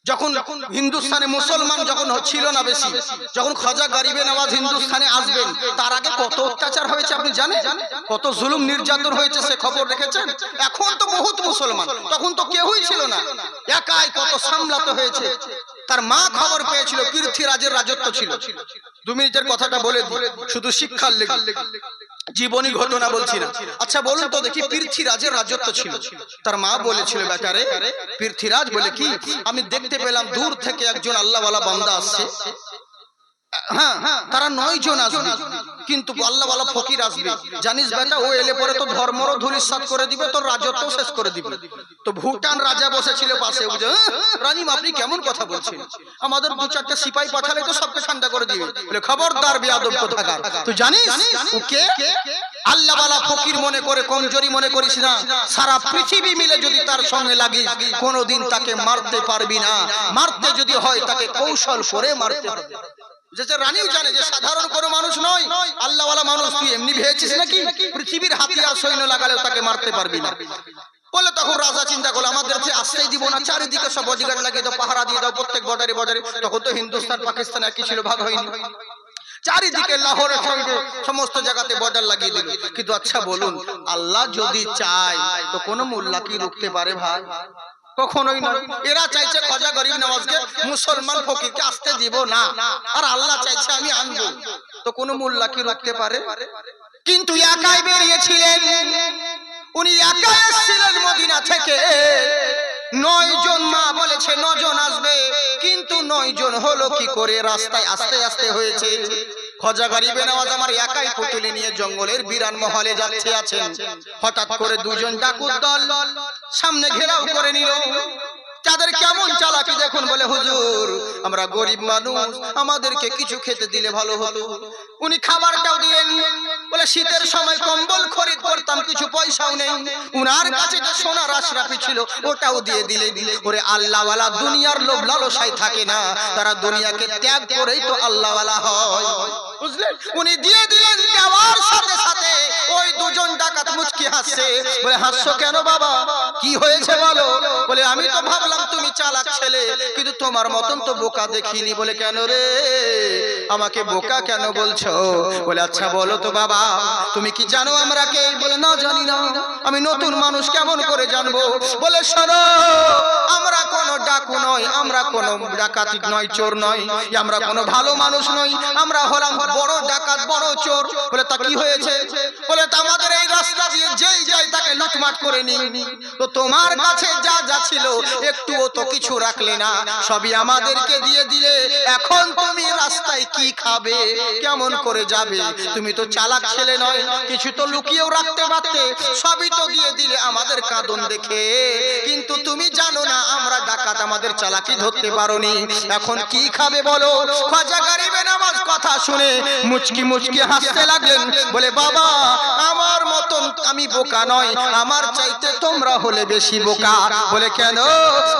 যখন হিন্দুস্তানে মুসলমান যখন ছিল না বেশি, যখন খাজা গরিবে নওয়াজ হিন্দুস্তানে আসবেন তার আগে কত অত্যাচার হয়েছে আপনি জানেন? কত জুলুম নির্যাতন হয়েছে সে খবর রেখেছেন? এখন তো বহুত মুসলমান, তখন তো কেউই ছিল না, একাই কত সামলাতে হয়েছে। তার মা খবর পেয়েছিল, পৃথ্বীরাজের রাজত্ব ছিল। 2 মিনিটের কথাটা বলে দিই, শুধু শিক্ষার লেগে, জীবনী ঘটনা বলছি না। আচ্ছা বলুন তো দেখি, পৃথ্বীরাজের রাজত্ব ছিল, তার মা বলেছিল, বেটারে পৃথ্বীরাজ বলে কি, আমি দেখতে পেলাম দূর থেকে একজন আল্লাহওয়ালা বান্দা আসছে। হ্যাঁ, তারা 9 জন আসবে, কিন্তু আল্লাহওয়ালা ফকির আসবে। জানিস বেটা, ও এলে পরে তো ধর্মরও ধূলিসাৎ করে দিবে, তোর রাজত্ব শেষ করে দিবে। তো ভুটান রাজা বসেছিল পাশে, বুঝে রানীম আপনি কেমন কথা বলছেন, আমাদের 2-4টা সিপাহী পাঠালে তো সবকে ঠান্ডা করে দিবে। বলে খবরদার বেয়াদব কোথাকার, তুই জানিস ওকে আল্লাহওয়ালা ফকির মনে করে কমজোরি মনে করিস না। সারা পৃথিবী মিলে যদি তার সঙ্গে লাগিস কোনোদিন তাকে মারতে পারবি না, মারতে যদি হয় তাকে কৌশল করে মারতে হবে। রানীও জানে যে সাধারণ কোনো মানুষ নয়, আল্লাহওয়ালা মানুষ। তুই এমনি ভেবেছিস নাকি পৃথিবীর হাতিয়ার সৈন্য লাগালেও তাকে মারতে পারবি না? বলে তখন রাজা চিন্তা করলো, আমাদেরকে আসতেই দিব না, চারিদিকে সব বডিগার্ড লাগিয়ে দাও, পাহারা দিয়ে দাও প্রত্যেক বর্ডারে বর্ডারে। তখন তো হিন্দুস্তান পাকিস্তান একই ছিল, ভাগ হয়নি। চারিদিকে লাহোরের সঙ্গে সমস্ত জায়গাতে বর্ডার লাগিয়ে দিল। কিন্তু আচ্ছা বলুন, আল্লাহ যদি চায় তো কোনো মোল্লা কি রুখতে পারে ভাই? কখনোই নয়। এরা চাইছে খাজা গরিব নওয়াজকে, মুসলমান ফকিরকে আসতে দিব না, আর আল্লাহ চাইছে আমি আনবো, তো কোনো মোল্লা কি রুখতে পারে? কিন্তু একাই বেরিয়েছিলেন, উনি একাই এসেছিলেন মদিনা থেকে। 9 জন, মা বলেছে 9 জন আসবে, কিন্তু 9 জন হলো কি করে? রাস্তায় আস্তে আস্তে হয়েছে। খাজা গরিবে নওয়াজ আমার একাই পুতুলি নিয়ে জঙ্গলের বিরান মহলে যাচ্ছে আছেন। হঠাৎ করে 2 জন ডাকুর দল সামনে ঘেরাও করে নিল। তাদের কেমন চালাকি দেখুন। বলে হুজুর আমরা গরিব মানুষ, আমাদেরকে কিছু খেতে দিলে ভালো হতো। উনি খাবারটাও দিলেন। বলে শীতের সময় কম্বল খরিদ করতাম, কিছু পয়সাও নেই। উনার কাছে যে সোনার আশরাফি ছিল ওটাও দিয়ে দিলেন। ওরে আল্লাহওয়ালা দুনিয়ার লোভ লালসায় থাকে না, তারা দুনিয়াকে ত্যাগ করেই তো আল্লাহওয়ালা হয়, বুঝলেন? উনি দিয়ে দিলেন, দেওয়ার সাথে সাথে ওই 2 জন ডাকাত মুচকি হাসছে। বলে হাসছো কেন বাবা, কি হয়েছে বলো? বলে আমি তো ভাবলাম তুমি চালাক ছেলে, কিন্তু তোমার মতন তো বোকা দেখিনি। বলে কেন রে, আমাকে বোকা কেন বলছো? বলে আচ্ছা বলো তো বাবা, তুমি কি জানো আমরা কে? বলে না জানি না, আমি নতুন মানুষ, কেমন করে জানবো? বলে শোনো, আমরা কোনো ডাকু নয়, আমরা কোনো ডাকাতি নয়, চোর নয়, আমরা কোনো ভালো মানুষ নই, আমরা হলাম বড় ডাকাত, বড় চোর। বলে তা কি হয়েছে? বলে তা আমাদের এই রাস্তা দিয়ে যেই যায় তাকে লুটমাট করে নি, তো তোমার কাছে যা যা ছিল একটুও তো কিছু রাখলে না, সবই আমাদেরকে দিয়ে দিলে। এখন তুমি রাস্তায় কি খাবে, কেমন করে যাবে? তুমি তো চালাক ছেলে নয়, কিছু তো লুকিয়েও রাখতে পারতে, সবই তো দিয়ে দিলে আমাদের কাঁদন দেখে। কিন্তু তুমি জানো না আমরা ডাকাত, আমাদের চালাকি ধরতে পারোনি, এখন কি খাবে বলো? খাজা গরিবে নওয়াজ কথা শুনে মুচকি মুচকি হাসতে লাগলেন। বলে বাবা আমার মতন আমি বোকা নয়, আমার চাইতে তোমরা হলে বেশি বোকা। বলে কেন?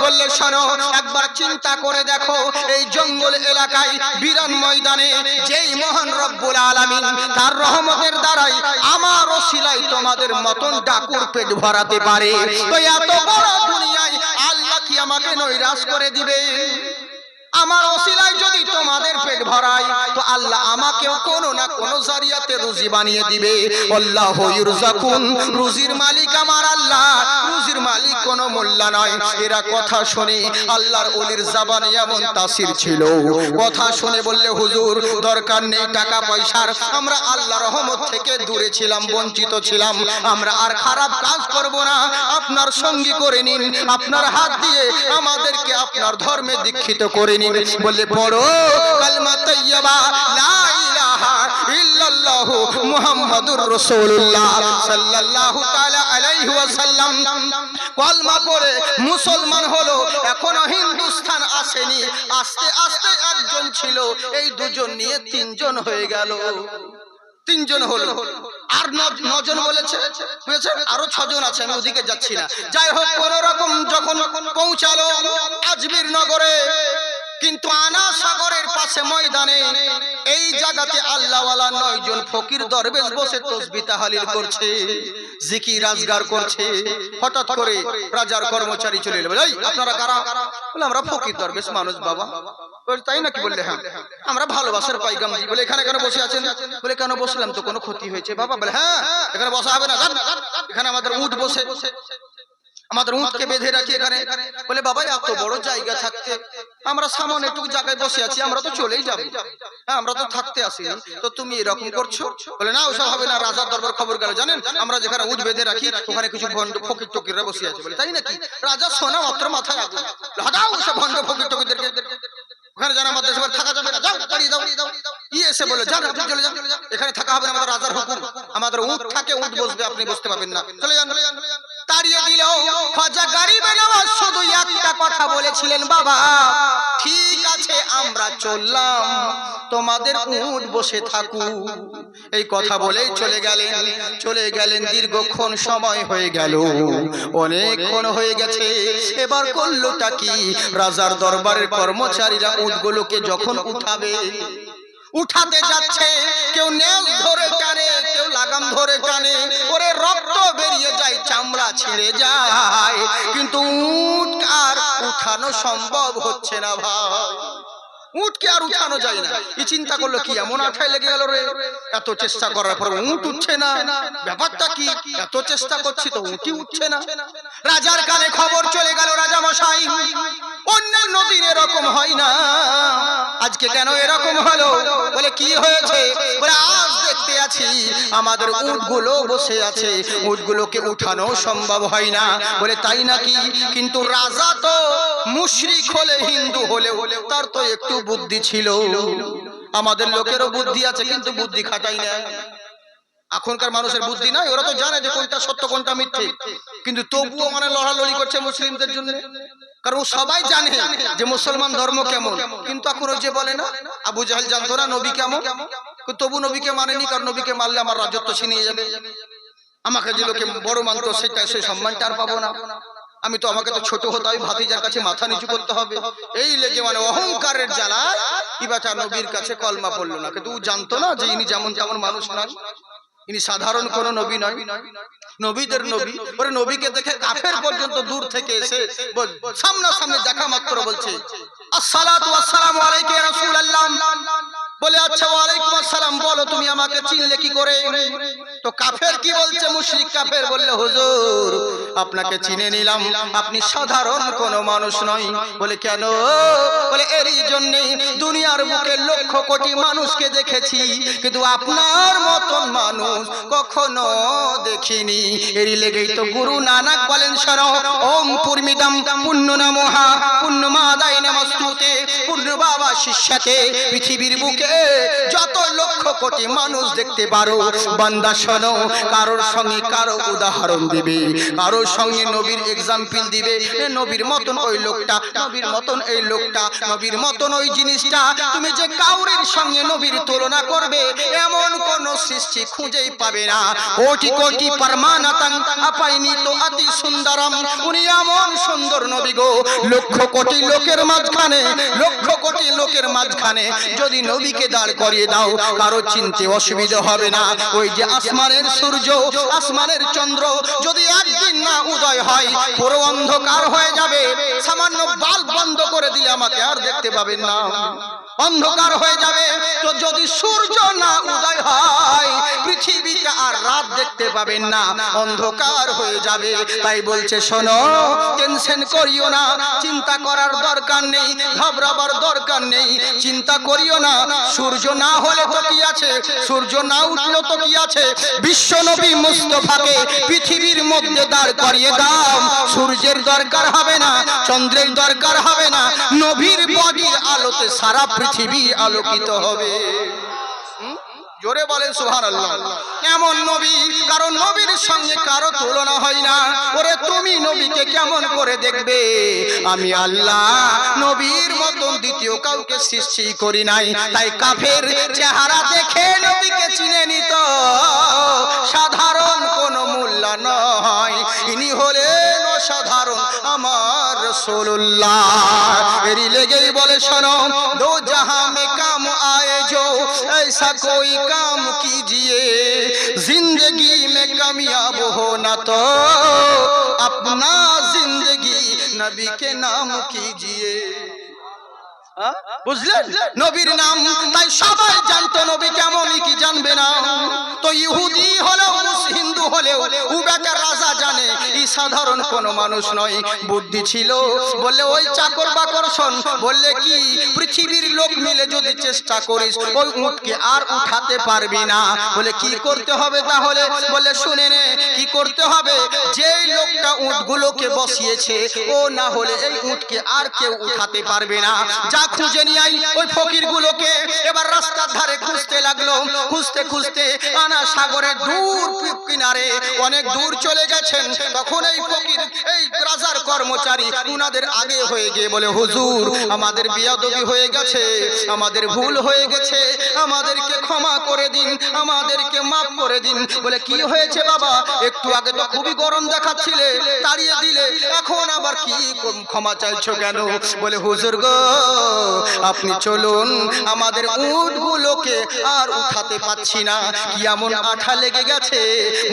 বললে শোনো, একবার চিন্তা করে দেখো, এই জঙ্গল এলাকায় বিরান ময়দানে যেই মহান রব্বুল আলামিন তার রহমতের দ্বারাই আমার ওসিলায় তোমাদের মতন ডাকুর পেট ভরাতে পারে, তো এত বড় দুনিয়ায় আল্লাহ কি আমাকে নৈরাশ করে দিবে? আমার ওসিলায় যদি তোমাদের পেট ভরায়, তো আল্লাহ আমাকেও কোনো না কোনো জারিয়াতে রুজি বানিয়ে দিবে। আল্লাহু ইরযাকুন, রুজির মালিক আমার আল্লাহ, রুজির মালিক কোনো মোল্লা নয়। এরা কথা শুনে আল্লাহর ওলির জবানে এমন তাসির ছিল, কথা শুনে বললে হুজুর দরকার নেই টাকা পয়সার, আমরা আল্লাহর রহমত থেকে দূরে ছিলাম, বঞ্চিত ছিলাম, আমরা আর খারাপ কাজ করব না, আপনার সঙ্গী করে নিন, আপনার হাত দিয়ে আমাদেরকে আপনার ধর্মে দীক্ষিত করে নিন। বলে পড়ো কালমা তাইয়্যিবা লা ইলাহা ইল্লাল্লাহু মুহাম্মাদুর রাসূলুল্লাহ সাল্লাল্লাহু তাআলা আলাইহি ওয়াসাল্লাম। কলমা পড়ে মুসলমান হলো, এখনো হিন্দুস্তান আসেনি। আস্তে আস্তে একজন ছিল, এই 2 জন নিয়ে 3 জন হয়ে গেল, 3 জন হলো। আর 9 জন বলেছে, বুঝেছেন? আরো 6 জন আছে, আমি ওদিকে যাচ্ছি না। যাই হোক, কোন রকম যখন পৌঁছালো আজমির নগরে, কিন্তু আনা সাগরের পাশে ময়দানে এই জায়গাতে আল্লাহওয়ালা 9 জন ফকির দরবেশ বসে তাসবিহ তাহলিল করছে, জিকির আজগার করছে। হঠাৎ করে রাজার কর্মচারী চলে এলো, এই আপনারা কারা? বলে আমরা ফকির দরবেশ মানুষ বাবা। বলে তাই নাকি? বললে হ্যাঁ। আমরা ভালোবাসার পাইগাম দিই। বলে এখানে কেন বসে আছেন? বলে কেন বসলাম তো, কোনো ক্ষতি হয়েছে বাবা? বলে হ্যাঁ, এখানে বসা হবে না, এখানে আমাদের উট বসে, আমাদের উটকে বেঁধে রাখি এখানে। বলে বাবা এত বড় জায়গা থাকতে আমরা সামনে একটু জায়গায় বসে আছি, আমরা তো চলেই যাব, হ্যাঁ আমরা তো থাকতে আসিনি, তো তুমি এরকম করছো? বলে না ওসব হবে না, রাজার দরবার খবর গেল জানেন, আমরা যেখানে উট বেঁধে রাখি ওখানে কিছু ভণ্ড ফকির টকিররা বসে আছে। বলে তাই নাকি? রাজা শোনা মাত্র মাথায় আগুন, হটাও ওসব ভণ্ড ফকির টকিরদেরকে, ওখানে জানা আমাদের সবার থাকা যাবে না, যাও তাড়িয়ে দাও। ই এসে বলে যান আপনি চলে যান, এখানে থাকা হবে না, আমাদের রাজার হুকুম, আমাদের উট থাকে, উট বসবে, আপনি বসতে পারবেন না, চলে যান। তাড়িয়ে দিল। খাজা গরিবে নওয়াজ শুধু একটা কথা বলেছিলেন, বাবা ঠিক আছে আমরা চললাম, তোমাদের উট বসে থাকুক। এই কথা বলেই চলে গেলেন। দীর্ঘক্ষণ সময় হয়ে গেল, অনেকক্ষণ হয়ে গেছে। এবার করলোটা কি? রাজার দরবারের কর্মচারীরা উটগুলোকে যখন উঠাতে যাচ্ছে, কেউ নেল ধরে টানে, কেউ লাগাম ধরে টানে, ওরে রক্ত বেরিয়ে যায়, চামড়া ছিঁড়ে যায়, কিন্তু উট আর উঠানো সম্ভব হচ্ছে না ভাই। উটকে আর উঠানো যায় না। এই চিন্তা করলো কি এমন আঠায় লেগে গেল রে, এত চেষ্টা করার পর উট উঠছে না, ব্যাপারটা কি? এত চেষ্টা করছি তো উটই উঠছে না। রাজার কানে খবর চলে গেল, রাজা মশাই অন্যান্য দিন এরকম হয় না, আজকে কেন এরকম হলো? বলে কি হয়েছে? বলে আজ দেখতে আছি আমাদের উটগুলো বসে আছে, উটগুলোকে উঠানো সম্ভব হয় না। বলে তাই নাকি? কিন্তু রাজা তো মুশরিক হলে, হিন্দু হলেও তার তো একটু বুদ্ধি ছিল, আমাদের লোকেরও বুদ্ধি আছে কিন্তু বুদ্ধি খাটাই না। এখনকার মানুষের বুদ্ধি নাই, ওরা তো জানে যে কোনটা সত্য কোনটা মিথ্যে, কিন্তু তবুও মানে লড়ালড়ি করছে মুসলিমদের জন্য, কারণ সবাই জানে যে মুসলমান ধর্ম কেমন। কিন্তু এখন ওই যে বলে না, আবু জাহেল জানতো না নবী কেমন, তবু নবীকে মানেনি, কারণ নবীকে মারলে আমার রাজত্ব ছিনিয়ে যাবে, আমাকে যে লোকে বড় মানতো সেটা সেই সম্মানটা আর পাবো না, আমি তো আমাকে তো ছোট হতে হবে, ভাতিজার কাছে মাথা নিচু করতে হবে, এই লেগে মানে অহংকারের জ্বালায় ইবাটা নবীর কাছে কলমা পড়লো না। কিন্তু ও জানতো না যে ইনি যেমন তেমন মানুষ নয়, ইনি সাধারণ কোন নবী নয়, নবীদের নবী। ওরে নবীকে দেখে কাফের পর্যন্ত দূর থেকে এসে সামনাসামনি দেখা মাত্র বলছে আসসালাতু ওয়াসসালামু আলাইকা ইয়া রাসূলুল্লাহ। বলে আচ্ছা ওয়ালাইকুম আসসালাম, বলো তুমি আমাকে চিনলে কি করে? তো কাফের কি বলছে? মুশরিক কাফের বললে হুজুর আপনাকে চিনে নিলাম, আপনি সাধারণ কোন মানুষ নয়। বলে কেন? বলে এরই জন্যে দুনিয়ার বুকে লক্ষ কোটি মানুষকে দেখেছি, কিন্তু আপনার মতন মানুষ কখনো দেখিনি। এরই লেগেই তো গুরু নানক বলেন শরো ওম পূর্মিদম পুণ্য নমহা পুণ্যমাদায় নমস্তুতে, পূর্ণ বাবা শিষ্যতে পৃথিবীর বুকে যত লক্ষ কোটি মানুষ দেখতে পারো, বান্দা শোনো, কারোর সঙ্গে কারো উদাহরণ দিবে, কারোর সঙ্গে নবীর এক্সাম্পল দিবে, নবীর মতন ওই লোকটা, নবীর মতন এই লোকটা, নবীর মতন ওই জিনিসটা, তুমি যে কাউরের সঙ্গে নবীর তুলনা করবে এমন কোন সৃষ্টি খুঁজেই পাবে না। কোটি কোটি পরমানাতাং আপাইনি তো অতি সুন্দরম, উনি এমন সুন্দর নবী গো, লক্ষ কোটি লোকের মাঝখানে, লক্ষ কোটি লোকের মাঝখানে যদি নবীকে দাঁড় করিয়ে দাও কারো চিনতে অসুবিধা হবে না। ওই যে আসমানের সূর্য, আসমানের চন্দ্র যদি একদিন না উদয় হয় পুরো অন্ধকার হয়ে যাবে, সামান্য বাল্ব বন্ধ করে দিলে আমাকে আর দেখতে পাবেন না, অন্ধকার হয়ে যাবে। তো যদি সূর্য না উদয় হয় পৃথিবীতে আর রাত দেখতে পাবেন না, অন্ধকার হয়ে যাবে। তাই বলছে শোনো, টেনশন করিও না, চিন্তা করার দরকার নেই, ঘাবড়াবার দরকার নেই, চিন্তা করিও না। সূর্য না হলে তো কি আছে, সূর্য না উঠলো তো কি আছে, বিশ্ব নবী মুস্তাফাকে পৃথিবীর মধ্যে দাঁড় করিয়ে দাও, সূর্যের দরকার হবে না, চন্দ্রের দরকার হবে না, নবীর বডির আলোতে সারা পৃথিবী আলোকিত হবে। জোরে বলেন সুবহানাল্লাহ। কেমন নবী, কারণ নবীর সঙ্গে কারো তুলনা হয় না। ওরে তুমি নবীকে কেমন করে দেখবে? আমি আল্লাহ নবীর মতন দ্বিতীয় কাউকে সৃষ্টি করি নাই। তাই কাফের চেহারা দেখে নবীকে চিনে নিত, সাধারণ কোন মূল্য নয়, ইনি হলেন অসাধারণ আমার রাসূলুল্লাহ। এরই লেগেই বলে শোনো, দো জাহাं में काम आए जो ऐसा कोई काम कीजिए, जिंदगी में कामयाब होना तो अपना जिंदगी नबी के नाम कीजिए। বুঝলেন, নবীর নাম তাই সবাই জানতো, নবী কেমনই কি জানবে না? তো ইহুদি হলেও হিন্দু হলেও উবেকার রাজা জানে এই সাধারণ কোনো মানুষ নয়, বুদ্ধি ছিল। বললে ওই চাকর বাকর শোন, বললে কি পৃথিবীর লোক মিলে যদি চেষ্টা করিস ওই উটকে আর উঠাতে পারবি না। বলে কি করতে হবে তাহলে? বলে শুনে নে কি করতে হবে। যেই লোকটা উটগুলোকে বসিয়েছে ও না হলে এই উটকে আর কেউ উঠাতে পারবে না। যা খুঁজে নিয়ে আই ওই ফকিরগুলোকে। এবার রাস্তার ধারে খুঁজতে লাগলো, খুঁজতে খুঁজতে আনা সাগরের দূর কিনারে অনেক দূর চলে গেছেন। তখন এই ফকির, এই রাজার কর্মচারী উনাদের আগে হয়ে গিয়ে বলে, হুজুর আমাদের বিয়াদবি হয়ে গেছে, আমাদের ভুল হয়ে গেছে, আমাদেরকে ক্ষমা করে দিন, আমাদেরকে মাফ করে দিন। বলে কি হয়েছে বাবা? একটু আগে তো খুবই গরম দেখাচ্ছিলে, তাড়িয়ে দিলে, এখন আবার কি ক্ষমা চাইছো কেন? বলে হুজুর গো আপনি চলুন, আমাদের উটগুলোকে আর উঠাতে পাচ্ছি না, কি এমন আঠা লেগে গেছে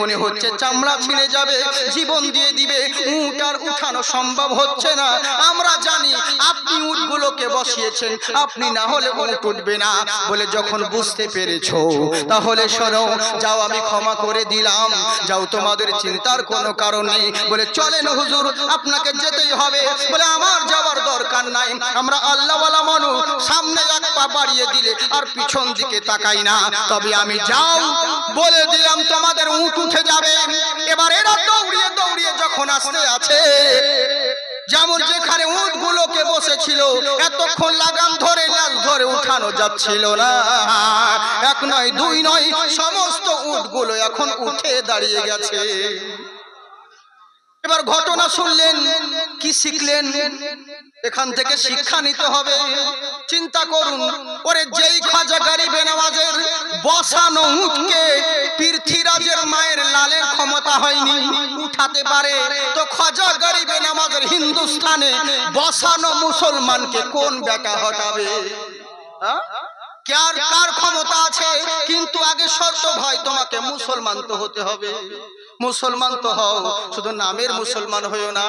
মনে হচ্ছে চামড়া ছিঁড়ে যাবে, জীবন দিয়ে দিবে, উট আর উঠানো সম্ভব হচ্ছে না। আমরা জানি আপনি উটগুলোকে বসিয়েছেন, আপনি না হলে উট উঠবে না। বলে যখন বুঝতে পেরেছো তাহলে শোনো, যাও আমি ক্ষমা করে দিলাম, যাও তোমাদের চিন্তার কোনো কারণ নেই। বলে চলেন হুজুর আপনাকে যেতেই হবে। বলে আমার যাওয়ার দরকার নাই, আমরা আল্লাহওয়ালা মানুষ, সামনে এক পা বাড়িয়ে দিলে আর পিছন দিকে তাকাই না। তবে আমি যাও বলে দিলাম তোমাদের উট উঠে যাবে। এবার এরা দৌড়িয়ে দৌড়িয়ে যখন আসতে আছে, যেমন যেখানে উটগুলোকে বসেছিল এতক্ষণ লাগাম ধরে লাল ধরে উঠানো যাচ্ছিল না, এক নয় দুই নয় সমস্ত উটগুলো এখন উঠে দাঁড়িয়ে গেছে। এবার ঘটনা শুনলেন, কি শিখলেন? এখান থেকে শিক্ষা নিতে হবে। চিন্তা করুন, ওরে যেই খাজা গরিবে নওয়াজের বসানো উটকে পৃথ্বীরাজের মায়ের লালের ক্ষমতা হয়নি উঠাতে পারে, তো খাজা গরিবে নওয়াজের হিন্দুস্তানে বসানো মুসলমানকে কোন বেটা হটাবে? কার ক্ষমতা আছে? কিন্তু আগে শর্ত ভাই, তোমাকে মুসলমান তো হতে হবে। মুসলমান তো হও, শুধু নামের মুসলমান হইও না।